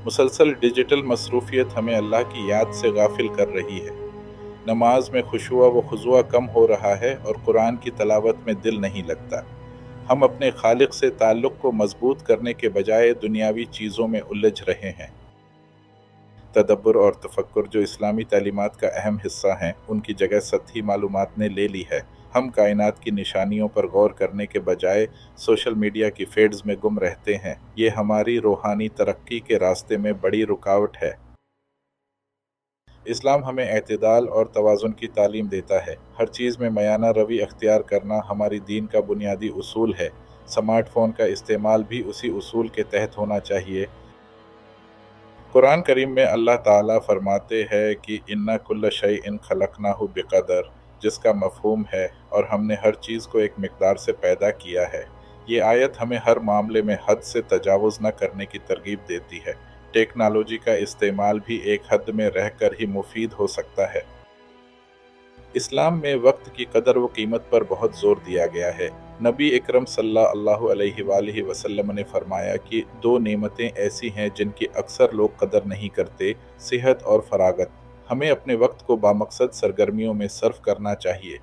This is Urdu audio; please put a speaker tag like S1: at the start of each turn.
S1: مسلسل ڈیجیٹل مصروفیت ہمیں اللہ کی یاد سے غافل کر رہی ہے۔ نماز میں خشوع و خضوع کم ہو رہا ہے اور قرآن کی تلاوت میں دل نہیں لگتا۔ ہم اپنے خالق سے تعلق کو مضبوط کرنے کے بجائے دنیاوی چیزوں میں الجھ رہے ہیں۔ تدبر اور تفکر جو اسلامی تعلیمات کا اہم حصہ ہیں، ان کی جگہ سطحی معلومات نے لے لی ہے۔ ہم کائنات کی نشانیوں پر غور کرنے کے بجائے سوشل میڈیا کی فیڈز میں گم رہتے ہیں۔ یہ ہماری روحانی ترقی کے راستے میں بڑی رکاوٹ ہے۔ اسلام ہمیں اعتدال اور توازن کی تعلیم دیتا ہے۔ ہر چیز میں میانہ روی اختیار کرنا ہماری دین کا بنیادی اصول ہے۔ سمارٹ فون کا استعمال بھی اسی اصول کے تحت ہونا چاہیے۔ قرآن کریم میں اللہ تعالیٰ فرماتے ہیں کہ اِنَّ كُلَّ شَيْءٍ خَلَقْنَاهُ بِقَدَرٍ، جس کا مفہوم ہے اور ہم نے ہر چیز کو ایک مقدار سے پیدا کیا ہے۔ یہ آیت ہمیں ہر معاملے میں حد سے تجاوز نہ کرنے کی ترغیب دیتی ہے۔ ٹیکنالوجی کا استعمال بھی ایک حد میں رہ کر ہی مفید ہو سکتا ہے۔ اسلام میں وقت کی قدر و قیمت پر بہت زور دیا گیا ہے۔ نبی اکرم صلی اللہ علیہ وآلہ وسلم نے فرمایا کہ 2 نعمتیں ایسی ہیں جن کی اکثر لوگ قدر نہیں کرتے، صحت اور فراغت۔ ہمیں اپنے وقت کو بامقصد سرگرمیوں میں صرف کرنا چاہیے۔